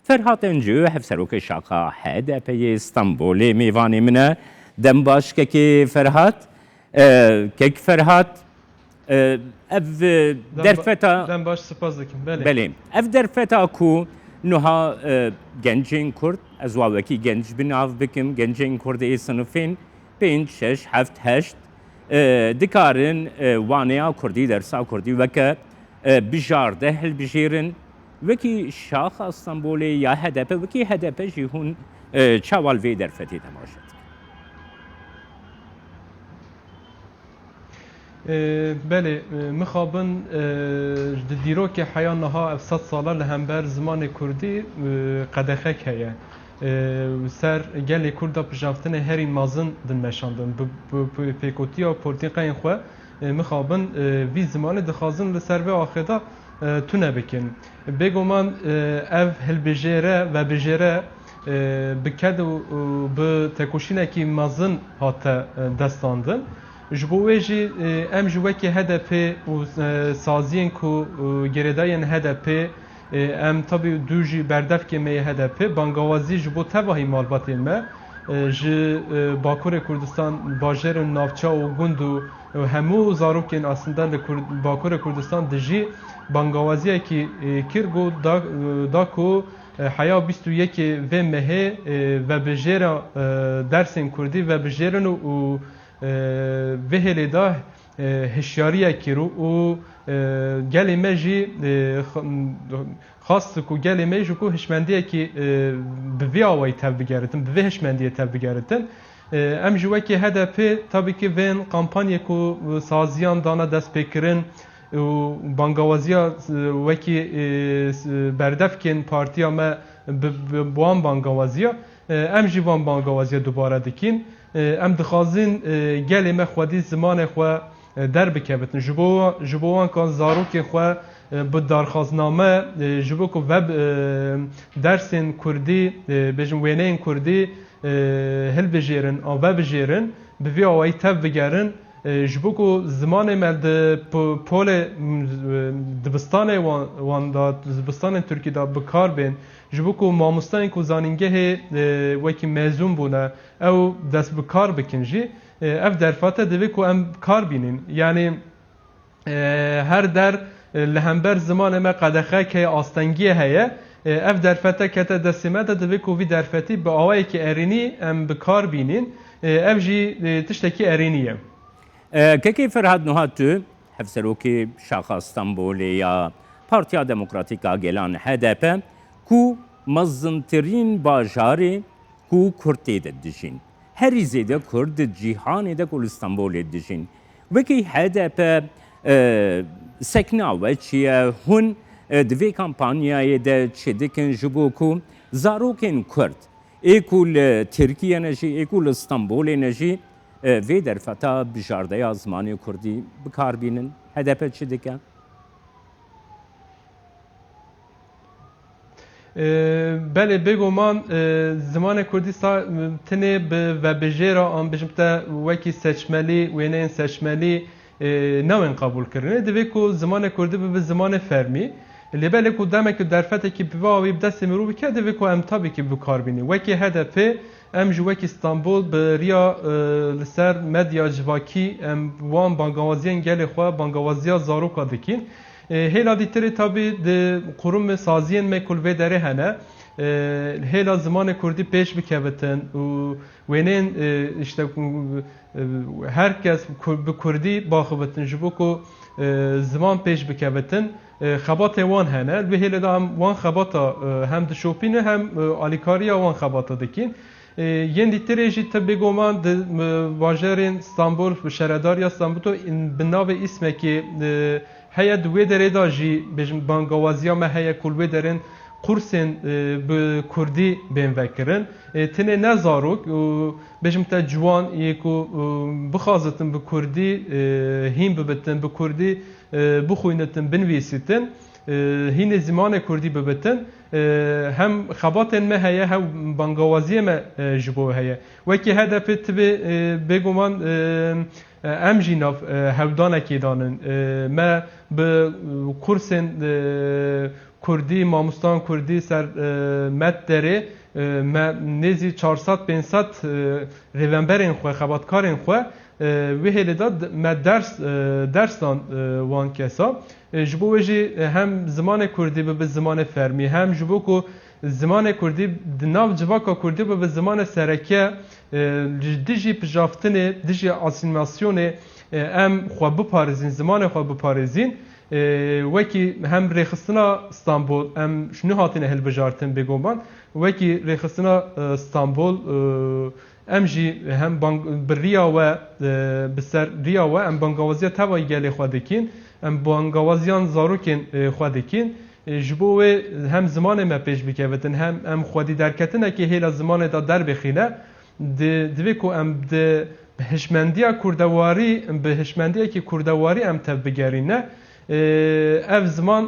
فرهاد انجو هفسروك شاقا حد في اسطنبول ميواني منه دم باش كي فرهاد كيك فرهاد اف درفتا دم باش سپاس دکم بله اف درفتا کو نها گنجین کرد از واوکی گنج بناف بکم گنجین کرد ای سنفین 5 6 7 8 دکارن وانیا کردی درسا کردی وکه بجارده هل بجیرن وکی شاخ استانبولی یا هدف وکی هدف جیهون چاوال وی درفتی تماشد بله مخابن دیرو که حیان نها 700 ساله لهمبر زمان کردی قدخک هیه سر گل کردا پجافتن هری مازن دن مشاندن پیکوتیا پورتیقین خو مخابن وی زمان دخازن لسر و آخدا تو نبکن بگومان اف هلبجره و بجره بکد و به تکوشینه که مازن هاته دستاندن جبویجی ام جوکی هدف و سازین کو گرداین هدف ام tabi دوجی بردف که می هدف بانگوازی جبو تواهی مالبات ما ج باکور کردستان باجر نافچا و گندو همو زاروکین aslında باکور کردستان دجی بانگوازی که کرگو دا کو حیا 21 و مه و بجرا درسین کردی و بجرن و وهلی دا هشیاریه کرو و گلی مجی خاص کو گلی مجی کو هشمندیه کی بوی آوای تب بگردن بوی هشمندیه تب بگردن ام جوه که هدف tabii ki وین کمپانیه کو سازیان دانا دست بکرن و بانگوازیا وکی بردف کن پارتیا ما بوان بانگوازیا ام جوان بانگوازیا دوباره دکین ام دخوازین گلی ما خودی زمان خو در بکبتن جبوان کان زاروک خو به دارخوازنامه جبو کو وب درسین کردی بجن وینین کردی هل بجیرن او بجیرن به وی اوای تب بگرن جبو کو زمان مد پول دبستان وان دا دبستان ترکی دا بکار بین جبو کو ماموستان کو زانینگه وکی مزون بونه او دست بکار بکنجی اف درفاته دوی کو ام کار بینین یعنی هر در لهمبر زمان ما قدخه که آستنگی هیه اف درفته کته دستمه ده دوی کو وی درفتی به آوایی که ارینی ام بکار بینین اف جی تشتکی ارینیه كيكي فرهاد نهاتو هفسروكي شاخ اسطنبولي يا بارتيا ديمقراطيكا جيلان HDP كو مزنترين باجاري كو كرتي الدجين هري زيدا كرد جيهاني دا كل اسطنبول الدجين وكي HDP سكنا وچيا هون دوي كامبانيا دا تشدكن جبوكو زاروكن كرد ايكول تركيا نجي ايكول اسطنبول نجي وی در فتا بجارده آزمانی کردی بکار بینن هدف چی دیگه؟ بله بگومان زمان کردی تنه و بجیرا آن بجمتا وکی سچملی وینین سچملی نوین قبول کرنه دوی که زمان کردی به زمان فرمی لباله که دمه که در فتا که بواوی بدست مرو بکه دوی که امتابی که بکار بینی وکی هدفه ام جوکی استانبول به ریا لسر مدیا جواکی ام وان بانگوازیان گل خو بانگوازیا زاروکا دکین هیلا دیتری تابی د قروم سازیان مکل و دره هنه هیلا زمان کردی پیش بکوتن و وینین işte herkes به کردی باخوتن جبو کو زمان پیش بکوتن خبات وان هنه و هیلا دا هم وان خباتا هم د شوپین هم آلیکاریا وان خباتا دکین ین دیتریجی tabi goman de vajerin İstanbul şehredar İstanbul to binav isme ki heye duve dere da ji bejim bangawazia me heye kulve derin kursen be Kurdi ben vekirin tine ne zarok bejim te juan yeko bixazetin be Kurdi him bebetin be Kurdi bixuynetin binvisitin هین زمان کردی ببتن هم خباتن ما هيا هم بانگوازی ما جبو هيا وکی هدف تبی بگومان ام جناف هودانه کی دانن ما به کورسن کردی ماموستان کردی سر مت داره نزی 400-500 ریونبرین خو خباتکارین خو و هلی داد مت درسان وان کسا جبو وجی هم زمان کردی به زمان فرمی هم جبو کو زمان کردی دناو جواکا کردی به زمان سرکه دیجی پجافتنه دیجی اسیمیلاسیونه ام خو بپارزین زمان خو بپارزین وکی هم ریخستنا استانبول ام شنو هاتین هل بجارتن بگوبان وکی ریخستنا استانبول ام جی هم بریا و بسر ریا و ام بانگوازی توای گلی خودکین ام بانگوازیان زاروکین خودکین جبو هم زمان ما پیش بکوتن هم خودی درکتنه که هیلا زمان دا در بخینه دوی کو ام ده هشمندیا کردواری به هشمندیا که کردواری ام تب بگرینه اف زمان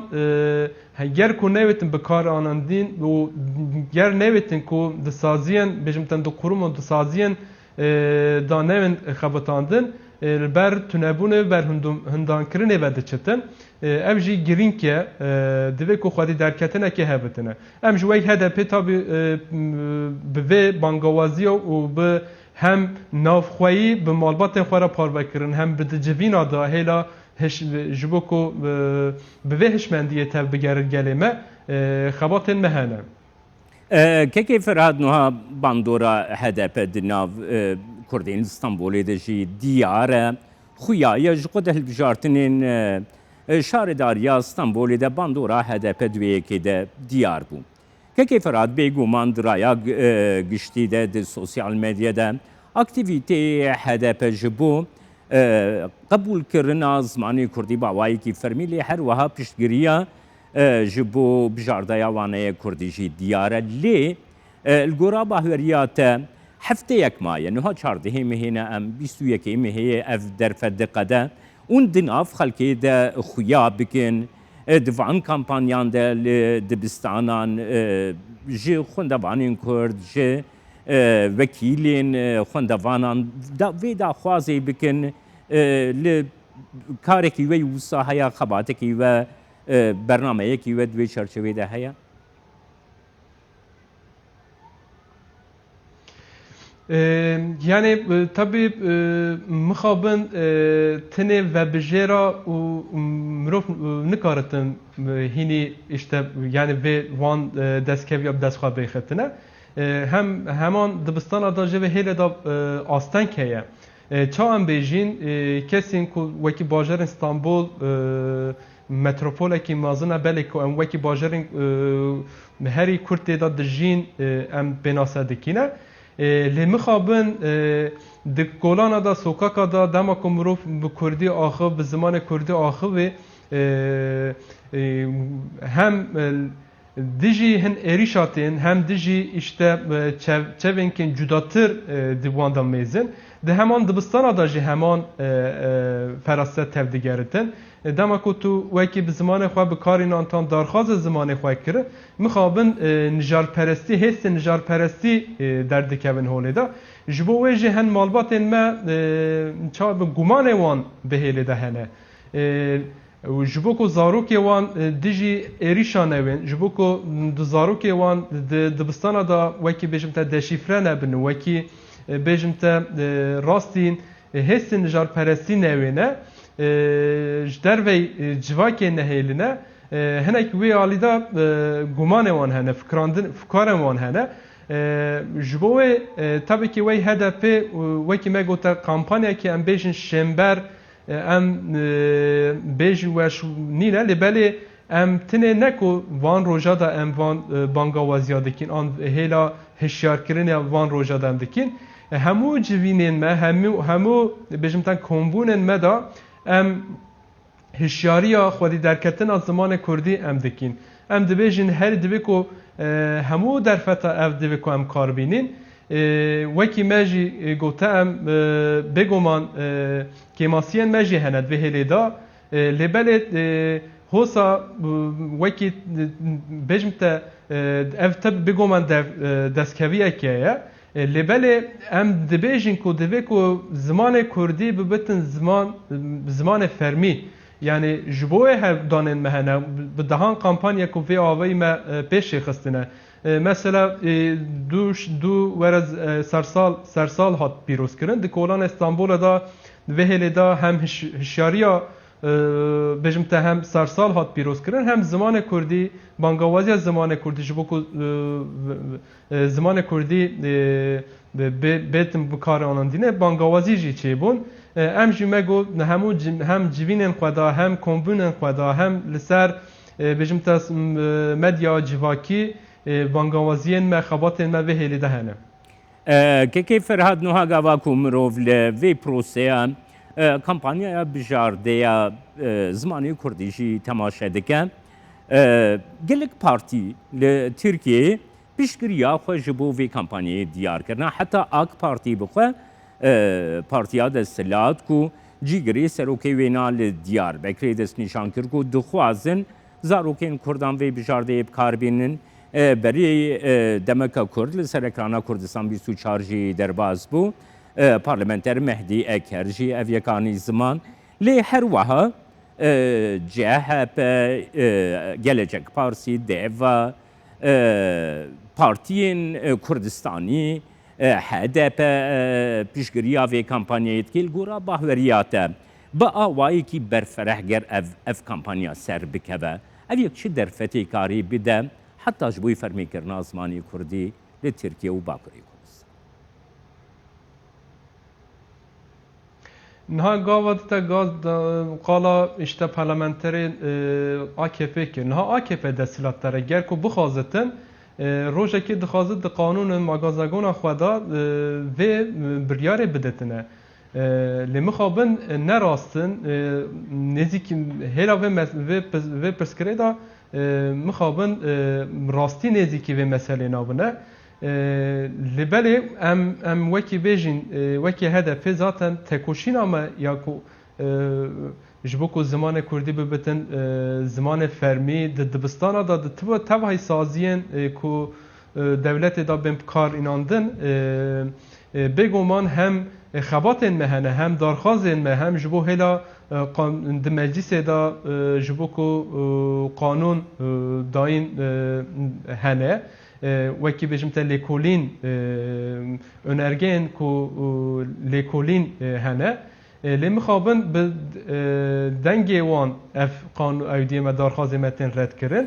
گر کو نویتن بکار آنندین و گر نویتن کو دسازین بجمتن دو قروم و دسازین دا نوین خبتاندن بر تنبونه بر هندان کرنه و دچتن اف جی گرین که دوی کو خودی درکتنه که هبتنه ام جوی هدف تابی به بانگوازی و به هم نافخوایی به مالبات خورا پاروکرن هم به دجوینا دا هیلا جبوكو بفهش مندية تاب بجار الجلمة خبط المهنة. كيف فراد نها باندورا هذا بدنا كردين اسطنبول دجي ديار خويا يجقد هالبجارتنين شارداريا اسطنبول ده باندورا هذا بدوي كده ديار بو. كيف فراد بيجو من درايا قشتي ده السوشيال ميديا ده اكتيفيتي هذا بجبو قبول کرنا زمانی کردی باوایی کی فرمیلی هر وها پشتگیریا جبو بجاردایا وانه کردی جی دیاره لی الگورا باهوریات هفته یک مایه نها 14 مهینه ام 21 مهیه اف در فدقده اون دناف خلکی ده خویا بکن دفعان کامپانیان ده دبستانان جی خوندوانین کرد جی وکیلین خوندوانان ویدا خوازی بکن لکارکی و یوسا هیا خباتکی و برنامه کی و دوی چرچوی ده هیا yani tabi mixabin tenê ve bijêra û mirov nikaritin hînî işte yani vê wan destkeviya bi destxwe bêxetine hem heman dibistana da jê ve hêlê da astenk heye ça em bêjîn kesên ku wekî bajarên İstanbul metropolekî mezin e belê ku em wekî bajarên herî Kurtê da dijîn em pênase dikîne li mixabin di kolana da sokaka da dema ku mirov bi Kurdî axив bi zimanê Kurdî axivê hem dijî hin êrîşa tên hem dijî işte çevên cudatir di wan da mêzin di heman dibistana da jî heman feraset tevdigeritin dema ku tu wekî bi zimanê xwe bi karî antan darxwaza zimanê xwe kir mixabin nijarperestî hêsên nijarperestî derdikevin holê da ji bo wê jî hin malbatên me ça bi gumanê wan bihêlê de hene ji bo ku zarokê wan dijî êrîşa newên ji bo ku di zarokê wan di dibistana da wekî bêjim te deşîfre nebin wekî bêjim te rastîn hêsên nijarperestî newê ne ji dervey civakê nehêline hinek wê alî da gumanê wan hene fikarên wan hene ji bo wê tabii ki wey hedefê wekî me gote kampanyekî em bêjin şember em bêjî weş nîne lê belê em tinê ne ku van roja da em van bangawaziya dikin an hêla hişyarkirinê van roja da em dikin hemû civînên me hemû bêjim te kombûnên me da em hişyariya xwedî derketina zimanê Kurdî em dikin em dibêjin her divê ku hemû derfeta ev divê ku em kar bînin wekî me jî gote em bêguman kêmasiyên me jî hene divê hêlê da lê belê hosa wekî bêjim te ev te bêguman destkeviyekê ye lê belê em dibêjin ku divê ku zimanê Kurdî bibitin zimanê fermî يعني جبوه هر دانن مهنه بدهان کمپانیا کو وی آوی ما پیش خستنه مثلا دو ورز سرسال هات پیروز کردن دکولان استانبول دا وهله دا هم هشیاریا بجمته هم سرسال هات پیروز کردن هم زمان کردی بانگوازی زمان کردی جبو کو زمان کردی بیتم بکار آنان دینه بانگوازی جی چه بون ام جمعو هم جوینن خدا هم کمبونن خدا هم لسر بجمته مدیا جواکی بانگوازیان ما خباتن ما به هلی دهنه که فرهاد نوها گاوا کومروف لوی پروسه کمپانیا بجارده زمانی کردیشی تماشا دکن گلک پارتی لترکیه پیشگریا خوش بو وی کمپانیای دیار کرنا حتی آک پارتی بخواه پارتیا دستلات کو جیگری سروکی وینا لدیار بکری دست نشان کرد کو دخوازن زاروکین کردان وی بجارده بکار بینن بری دمکا کرد لسر اکرانا کردستان 24 جی درباز بو پارلمنتر مهدی اکر جی اویکانی زمان لی هر وها CHP Gelecek Partisi DEVA Partiyen Kurdistani HDP پیشگریا و کمپانیایت کل گورا باهوریاته با آوایی کی برفره گر اف کمپانیا سر بکوه او یک چه درفتی کاری بده حتی جبوی فرمی کرنا زمانی کردی لترکیه و باکوری کردست نها گاوات تا گاز قالا اشتا پارلمانتری AKP که نها AKP دستلات داره گر که بخوازتن روزه که دخوازت قانون مگازگون خدا و بریاره بدتنه لمخابن نراستن نزیک هلا و پرسکره دا مخابن راستی نزیکی و مسئله نابنه لبله ام وکی بیجین وکی هدف ذاتن تکوشین اما یا کو جبوکو زمان کردی ببتن زمان فرمی دبستان دا توهای سازین کو دولت دا بیم کار ایناندن بگومان هم خباتن مهنه هم دارخازن مه هم جبو هلا د مجلس دا جبوکو قانون داین هنه وکی بجمت لیکولین önерgen کو لیکولین هنه لمخابن به دنگ وان اف قانون ایدی مدارخواز متن رد کردن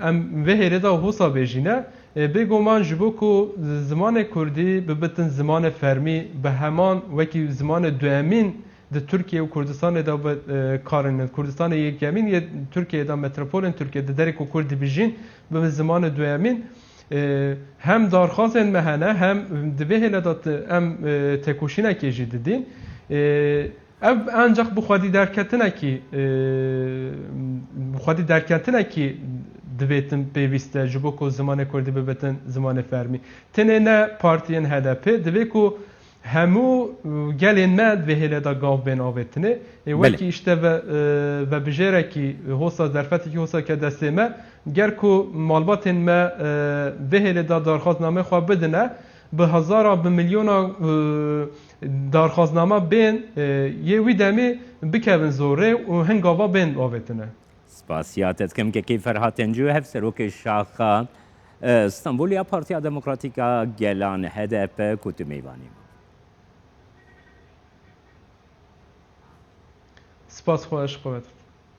ام وهره دا حساب بجینه بگومان جبو کو زمان کردی ببتن زمان فرمی به همان وکی زمان دوامین د ترکیه و کردستان دا کارن کردستان یکمین یا ترکیه دا متروپولن ترکیه د درک و کردی بجین به زمان دوامین هم دارخوازن مهنه هم دوه هلدات ام تکوشینه که جدیدین اب ancak بخوادی درکتنه کی بخوادی درکتنه کی دویتن پیوسته جبو کو زمان کردی ببتن زمان فرمی تنه نه پارتین HDP دوی کو همو gelin med ve hele da gav ben avetine veki işte ve bejere ki hosa zarfeti ki hosa ke desteme ger ku malbatin me ve hele da darxazname xwe bidine bi hezara bi milyona darxazname ben ye wî demê bikevin zorê û hingava ben avetine Spasiyatet kim ki Ferhat Encü hev serokê şaxa İstanbulya Partiya Demokratîka Gelan HDP kutu meyvanî سپاس خواهش خواهد